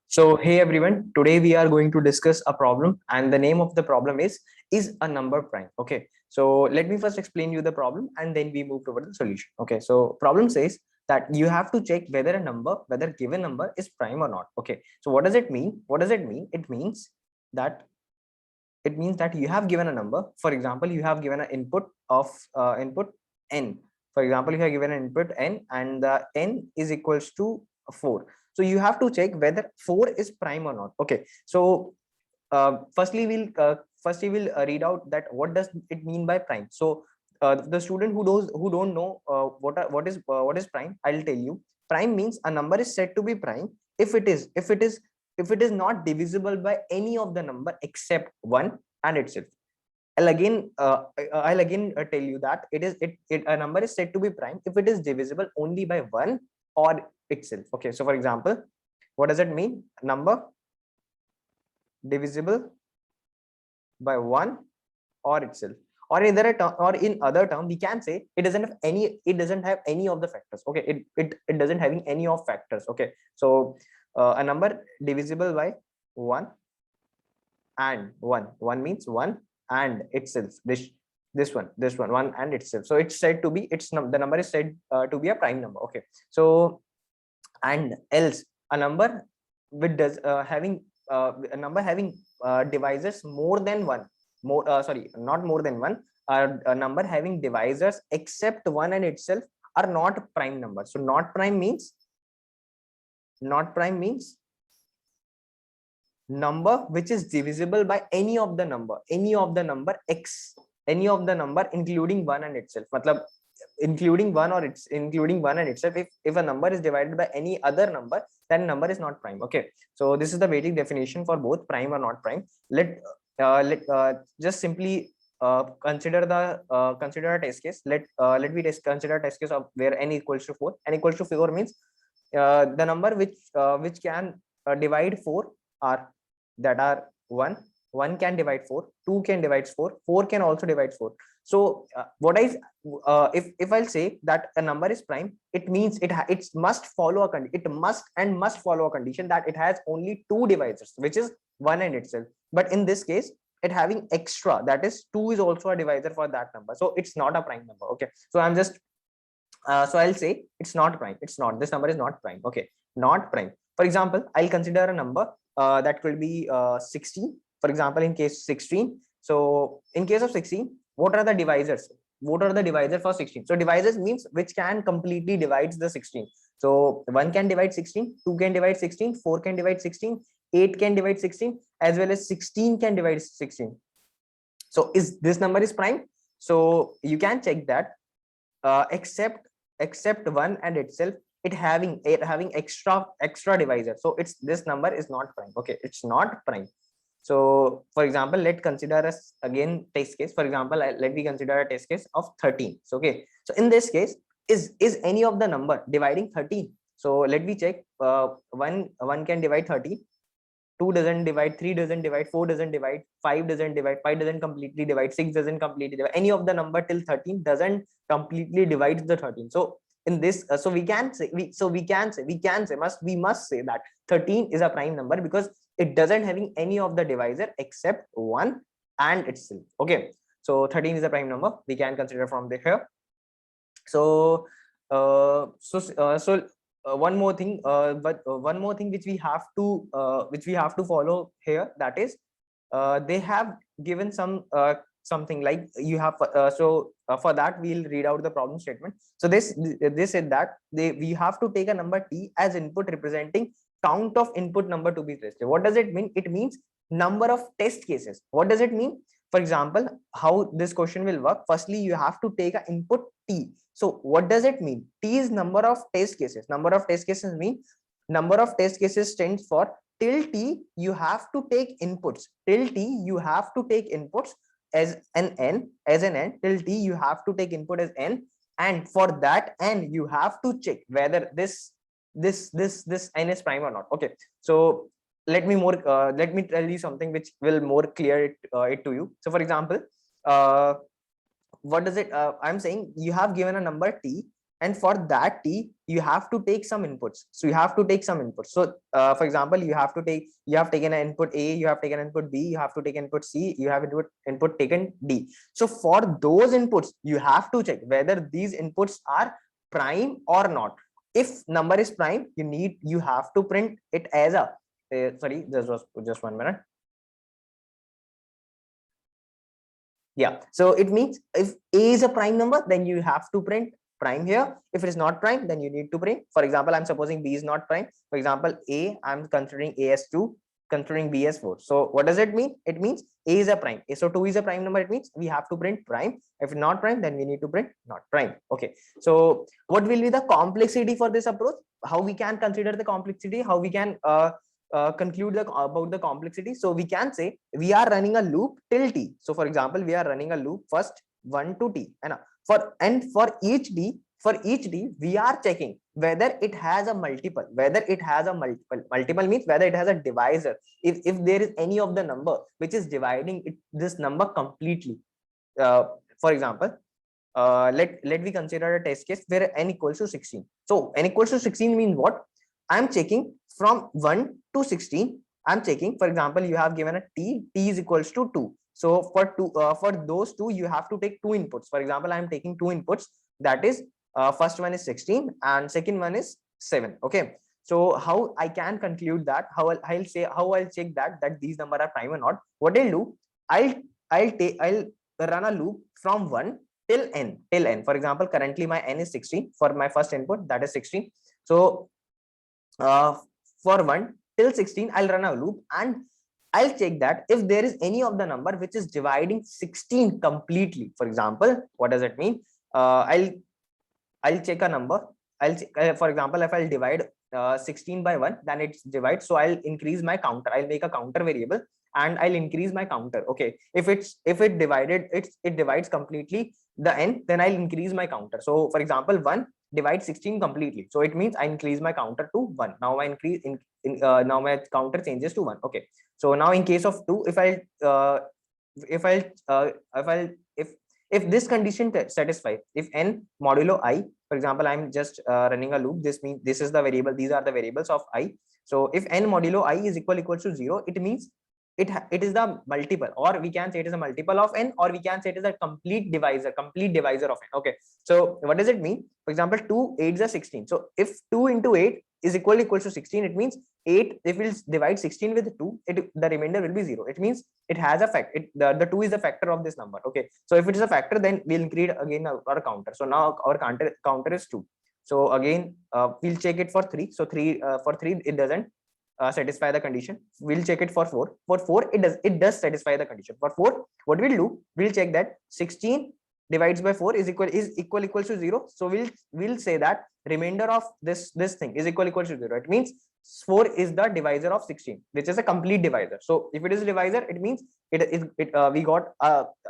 So, hey everyone, today we are going to discuss a problem, and the name of the problem is a number prime? Okay, so let me first explain you the problem and then we move toward the solution. Okay, so problem says that you have to check whether given number is prime or not. Okay, so what does it mean? What does it mean? That it means that you have given a number. For example, you have given an input of input n. For example, you have given an input n and the n is equals to 4. So you have to check whether 4 is prime or not. Okay, so firstly we'll read out that what does it mean by prime. So the student who don't know what is prime, I'll tell you. Prime means a number is said to be prime if it is not divisible by any of the number except one and itself. I'll again tell you that a number is said to be prime if it is divisible only by one or itself. Okay, so for example, what does it mean? Number divisible by one or itself, or in other term we can say it doesn't have any of the factors. Okay, it doesn't having any of factors. Okay, so a number divisible by one and one means one and itself. This one and itself, so it's said to be the number is said to be a prime number. Okay, so and else a number with does having a number having divisors more than one, sorry, not more than one, a number having divisors except one and itself are not prime numbers. So not prime means number which is divisible by any of the number including one and itself. Matlab, including one and itself. If a number is divided by any other number, then number is not prime. Okay, so this is the basic definition for both prime or not prime. Let just simply consider a test case. Let me consider a test case of where n equals to 4. N equals to 4 means the number which can divide 4 are that are 1 can divide 4, 2 can divide 4, 4 can also divide 4. So what I if I'll say that a number is prime, it means it must follow must follow a condition that it has only two divisors, which is 1 and itself. But in this case, it having extra, that is 2 is also a divisor for that number, so it's not a prime number. Okay, so so I'll say it's not prime. This number is not prime. Okay, not prime. For example, I'll consider a number that will be 16. For example, in case 16. So in case of 16, what are the divisors? What are the divisors for 16? So divisors means which can completely divides the 16. So 1 can divide 16, 2 can divide 16, 4 can divide 16, 8 can divide 16, as well as 16 can divide 16. So is this number is prime? So you can check that except one and itself, it having extra divisor, so it's this number is not prime. Okay, it's not prime. So for example, let's consider us again test case. For example, let me consider a test case of 13. So okay, so in this case, is any of the number dividing 13? So let me check. One can divide 13, 2 doesn't divide, 3 doesn't divide, 4 doesn't divide, 5 doesn't divide, 5 doesn't completely divide, 6 doesn't completely divide. Any of the number till 13 doesn't completely divide the 13. So in this, so we can say we must say that 13 is a prime number because it doesn't having any of the divisor except one and itself. Okay, so 13 is a prime number. We can consider from the here. So one more thing, one more thing which we have to follow here, that is they have given something like you have for that we'll read out the problem statement. So they said that we have to take a number t as input representing count of input number to be tested. What does it mean? It means number of test cases. What does it mean? For example, how this question will work: firstly you have to take an input t. So what does it mean? T is number of test cases. Number of test cases mean number of test cases stands for till t you have to take inputs. Till t you have to take inputs as an n, till t you have to take input as n, and for that n you have to check whether this n is prime or not. Okay, so let me tell you something which will more clear it to you. So for example, what does it I'm saying you have given a number t and for that t you have to take some inputs. So you have to take some inputs. So for example, you have taken an input a, you have taken input b, you have to take input c, you have input taken d. So for those inputs you have to check whether these inputs are prime or not. If number is prime, you have to print it as a sorry, this was just 1 minute. Yeah, so it means if a is a prime number, then you have to print prime here. If it is not prime, then you need to print. For example, I'm supposing b is not prime. For example, a, I'm considering a as 2, considering b as 4. So what does it mean? It means a is a prime. So 2 is a prime number. It means we have to print prime. If not prime, then we need to print not prime. Okay, so what will be the complexity for this approach? How we can consider the complexity? How we can conclude about the complexity? So we can say we are running a loop till t. So for example, we are running a loop first 1 to t, and for each d we are checking whether it has a multiple. Multiple means whether it has a divisor. If there is any of the number which is dividing this number completely. For example, let we consider a test case where n equals to 16. So n equals to 16 means what? I'm checking from 1 to 16. I'm checking, for example, you have given a t is equals to 2. So for those two, you have to take two inputs. For example, I'm taking two inputs. That is, first one is 16 and second one is 7. Okay. So how I can conclude that? I'll check that these numbers are prime or not. What I'll do, I'll run a loop from 1 till n. For example, currently my n is 16 for my first input, that is 16. So for 1 till 16, I'll run a loop and I'll check that if there is any of the number which is dividing 16 completely. For example, what does it mean? I'll check a number. For example, if I'll divide 16 by 1, then it's divide. So I'll increase my counter. I'll make a counter variable and I'll increase my counter. Okay, if it divides completely the n, then I'll increase my counter. So for example, 1 divides 16 completely, so it means I increase my counter to 1. Now I increase now my counter changes to 1. Okay, so now in case of 2, if this condition satisfies, if n modulo I, for example, I'm just running a loop. This means this is the variable, these are the variables of I. So if n modulo I is equals to 0, it means it is the multiple, or we can say it is a multiple of n, or we can say it is a complete divisor of n. Okay, so what does it mean? For example, 2 8s are 16. So if 2 into 8 is equals to 16, it means 8, if we'll divide 16 with 2, the remainder will be 0. It means it has a fact, the 2 is the factor of this number. Okay, so if it is a factor, then we'll increase again our counter. So now our counter is 2. So again, we'll check it for 3. So for 3 it doesn't satisfy the condition. We'll check it for 4. For 4 it does satisfy the condition. For 4, what we'll do, we'll check that 16 divides by 4 is equal to 0. So we'll say that remainder of this thing is equal to 0. It means 4 is the divisor of 16, which is a complete divisor. So if it is a divisor, it means we got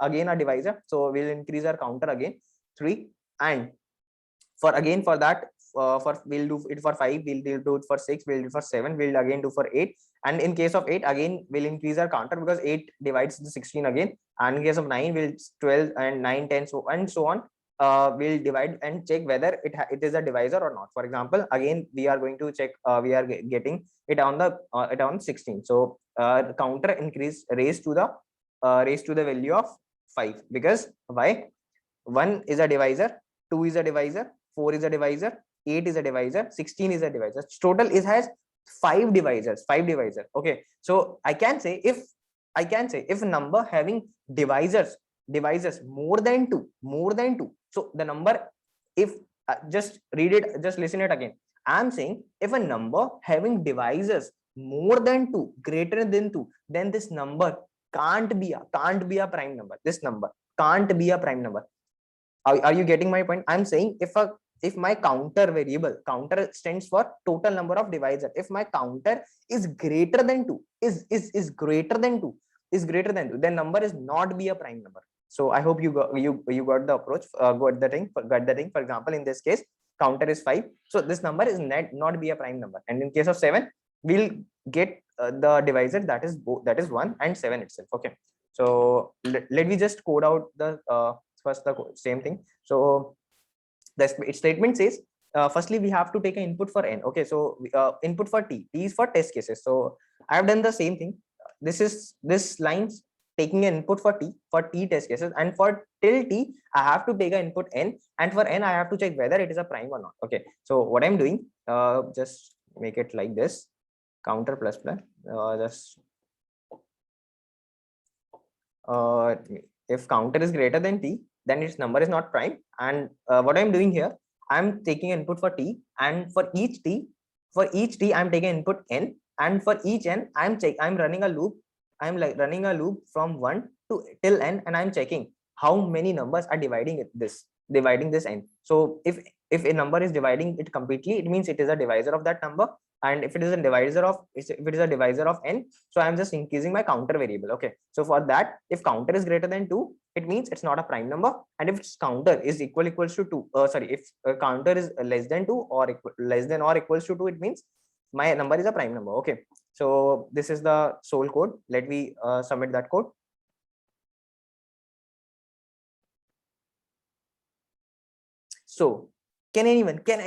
again a divisor. So we'll increase our counter again 3, and for that we'll do it for 5, we'll do it for 6, we'll do it for 7, we'll again do for 8, and in case of 8, again we'll increase our counter because 8 divides the 16 again, and in case of 9, we'll 12 and 9 10 so on. We'll divide and check whether it is a divisor or not. For example, again we are going to check, we are getting it on the on 16. So counter increase raised to the value of 5, because why? 1 is a divisor, 2 is a divisor, 4 is a divisor, 8 is a divisor, 16 is a divisor. Total is has 5 divisors. Okay, so I can say if a number having divisors more than 2, so the number, if just read it, just listen it again. I'm saying if a number having divisors more than 2, greater than 2, then this number can't be a prime number. This number can't be a prime number. Are you getting my point? I'm saying if my counter variable, counter stands for total number of divisor, if my counter is greater than 2, is greater than 2, then number is not be a prime number. So I hope you got the approach, got the thing. For example, in this case, counter is 5, so this number is not be a prime number. And in case of 7, we'll get the divisor, that is 1 and 7 itself. Okay, so let me just code out the first the same thing. So statement says, firstly we have to take an input for n. Okay, so input for t is for test cases. So I have done the same thing. This lines taking an input for t test cases, and for till t I have to take an input n, and for n I have to check whether it is a prime or not. Okay, so what I'm doing, just make it like this, counter plus plus, just if counter is greater than t, then its number is not prime. And what I'm doing here, I'm taking input for t, and for each t I'm taking input n, and for each n I'm running a loop. I'm like running a loop from 1 to till n, and I'm checking how many numbers are dividing this n. So if a number is dividing it completely, it means it is a divisor of that number. And if it is a divisor of n, so I'm just increasing my counter variable. Okay, so for that, if counter is greater than 2, it means it's not a prime number. And if its counter is equals to 2, if counter is less than 2 or less than or equals to 2, it means my number is a prime number. Okay, so this is the sole code. Let me submit that code. So can anyone tell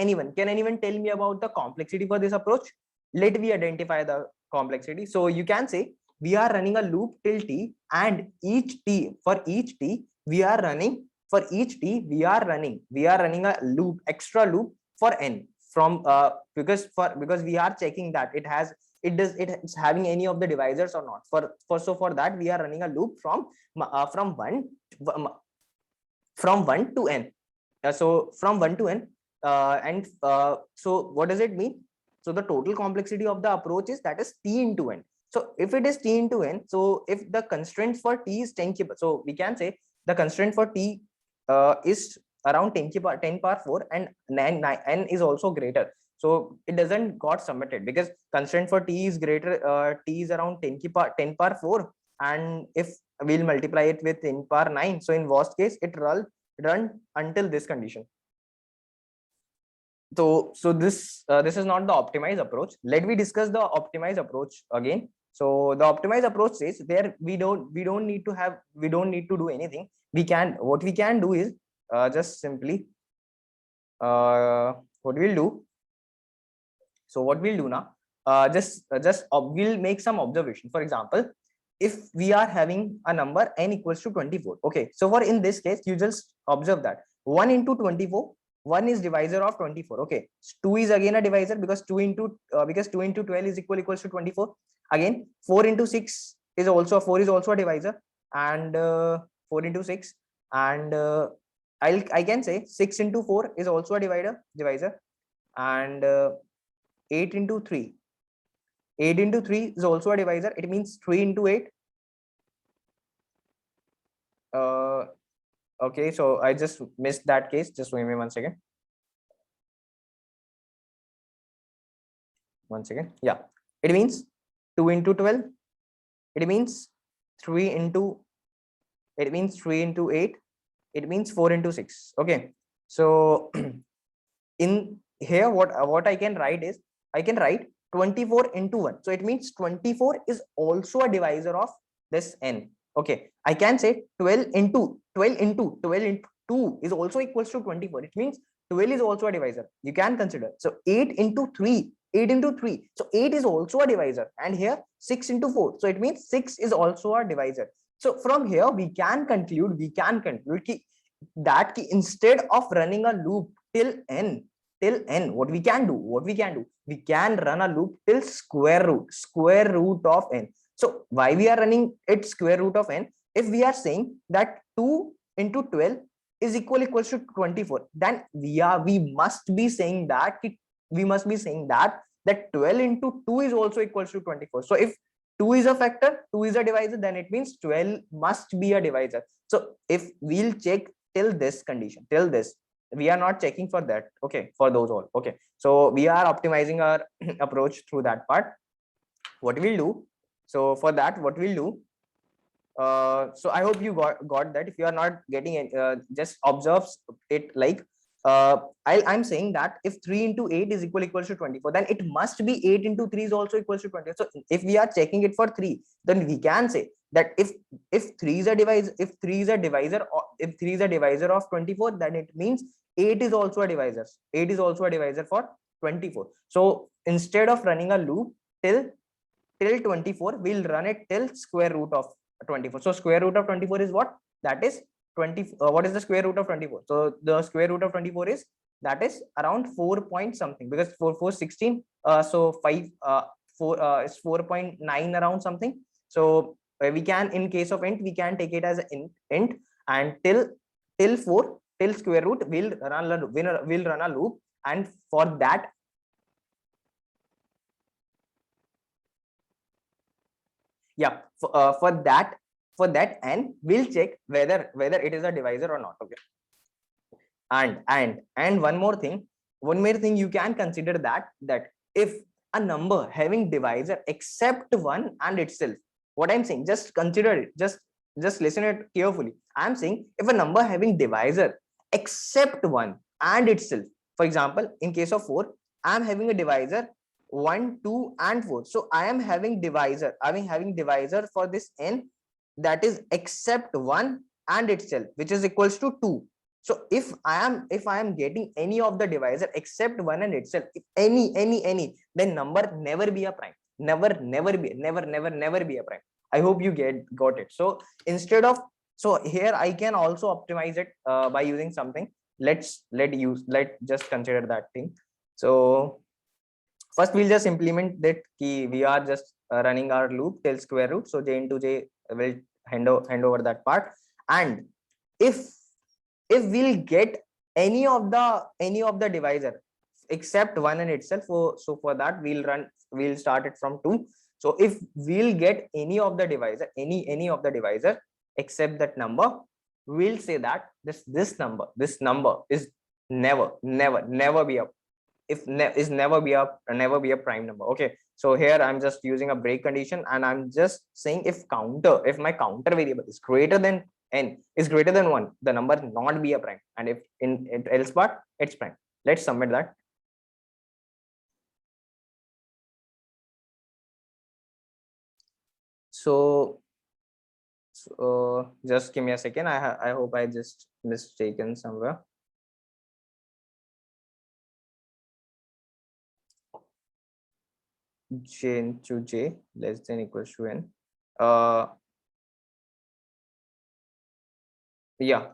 me about the complexity for this approach? Let me identify the complexity. So you can say we are running a loop till t, and for each t we are running a loop, extra loop for n, from because we are checking that it's having any of the divisors or not. For that we are running a loop from 1 to n. So from 1 to n, so what does it mean? So the total complexity of the approach is that is t into n. So if it is t into n, so if the constraint for t is 10 ki, so we can say the constraint for t is around 10 power 4, and n is also greater. So it doesn't got submitted because constraint for t is greater, t is around 10 power 4, and if we'll multiply it with 10 power 9, so in worst case it run until this condition. So this is not the optimized approach. Let me discuss the optimized approach again. So the optimized approach says there we don't need to do anything. What we can do is just simply what we'll do. So what we'll do now, we'll make some observation. For example, if we are having a number n equals to 24, okay, so for in this case you just observe that 1 into 24, 1 is divisor of 24. Okay, 2 is again a divisor because 2 into 12 is equals to 24. Again 4 into 6 is also a divisor, and 4 into 6, and I can say 6 into 4 is also a divisor, and 8 into 3 is also a divisor. It means 3 into 8. Okay, so I just missed that case. Just wait me 1 second. 1 second. Yeah, it means 2 into 12. It means 3 into 8. It means 4 into 6. Okay, so in here what I can write is, I can write 24 into 1. So it means 24 is also a divisor of this n. Okay, I can say 12 into 2 is also equals to 24. It means 12 is also a divisor. You can consider. So 8 into 3. So 8 is also a divisor. And here 6 into 4. So it means 6 is also a divisor. So from here we can conclude that instead of running a loop till n, what we can do, we can run a loop till square root of n. So why we are running it square root of n? If we are saying that 2 into 12 is equals to 24, then we must be saying that 12 into 2 is also equals to 24. So if 2 is a factor, 2 is a divisor, then it means 12 must be a divisor. So if we'll check till this condition, till this, we are not checking for that. Okay, for those all. Okay, so we are optimizing our approach through that part. What we'll do, so for that what we'll do, so I hope you got that. If you are not getting it, just observe it like I'm saying that if 3 into 8 is equals to 24, then it must be 8 into 3 is also equals to 20. So if we are checking it for 3, then we can say that if 3 is a divisor, if 3 is a divisor, or if 3 is a divisor of 24, then it means 8 is also a divisor. 8 is also a divisor for 24. So instead of running a loop till 24, we'll run it till square root of 24. So square root of 24 is what? That is 20. What is the square root of 24? So the square root of 24 is, that is around 4 point something, because 4 16, so 5 4 is 4.9 around something. So we can, in case of int, we can take it as an int, and till 4, till square root, we'll run a loop, and for that, yeah, for that n, we'll check whether it is a divisor or not. Okay. And one more thing you can consider, that if a number having divisor except one and itself, what I'm saying, just consider it, just listen it carefully. I'm saying if a number having divisor except one and itself, for example, in case of 4, I'm having a divisor 1, 2 and 4. So I am having divisor for this n, that is except 1 and itself, which is equals to 2. So if I am getting any of the divisor except 1 and itself, if any, then number never be a prime. Never be a prime. I hope you got it. So instead of, so here I can also optimize it by using something. Let's just consider that thing. So first we'll just implement that key. We are just running our loop till square root. So j into j will hand over that part. And if we'll get any of the divisor except 1 in itself, so for that we'll start it from 2. So if we'll get any of the divisor, any of the divisor except that number, we'll say that this number is never be a, is never be a prime number. Okay, so here I'm just using a break condition, and I'm just saying if my counter variable is greater than n, is greater than 1, the number not be a prime, and if in else part, it's prime. Let's submit that. So just give me a second. I hope I just mistaken somewhere. J into j less than equals to n. Yeah,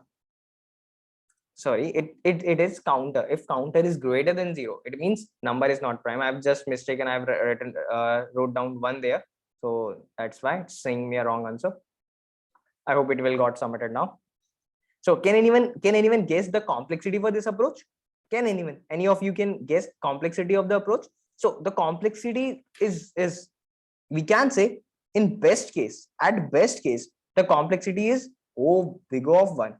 sorry, it is counter. If counter is greater than 0, it means number is not prime. I've just mistaken. I've wrote down 1 there, so that's why it's saying me a wrong answer. I hope it will got submitted now. So can anyone guess the complexity for this approach? Can any of you can guess complexity of the approach? So the complexity is we can say, in best case, at best case, the complexity is big of 1.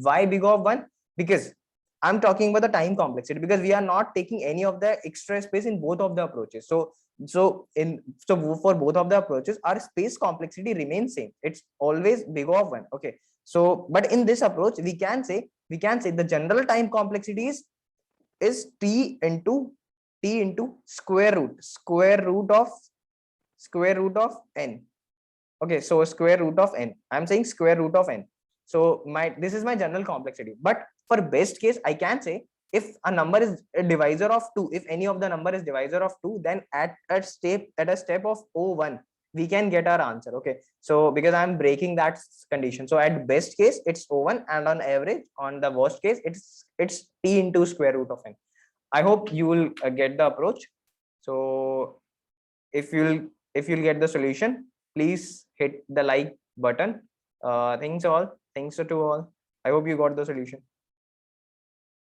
Why big of 1? Because I'm talking about the time complexity, because we are not taking any of the extra space in both of the approaches. So for both of the approaches, our space complexity remains same. It's always big of 1. Okay, so but in this approach, we can say the general time complexity is t into square root of n. Okay, so square root of n, I'm saying square root of n. So this is my general complexity. But for best case, I can say if a number is a divisor of 2, if any of the number is divisor of 2, then at a step of 1, we can get our answer. Okay, so because I'm breaking that condition, so at best case it's 1, and on average, on the worst case, it's t into square root of n. I hope you will get the approach. So if you'll get the solution, please hit the like button. Thanks to all. I hope you got the solution.